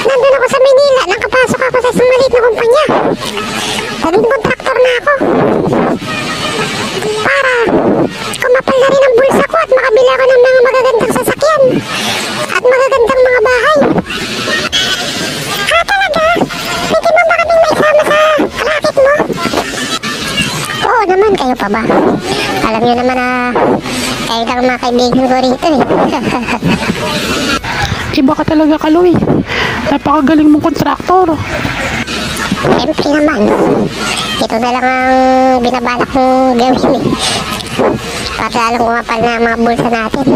nandun ako sa Manila, nakapasok ako sa isang maliit na kumpanya. Naging kontraktor na ako. Para kumapal na rin ang bulsa ko at makabila ko ng mga magagandang sasakyan at magagandang mga bahay. Talaga? Pwede mo ba kaming maisama sa racket mo? Oo naman, kayo pa ba? Alam nyo naman na kayo lang mga kaibigan ko rito eh. Iba ka talaga, Kaloy. Napakagaling mong kontraktor. Siyempre naman, ito na lang ang binabalak kong gawin eh. Para lalong kumapal na ang mga bulsa natin.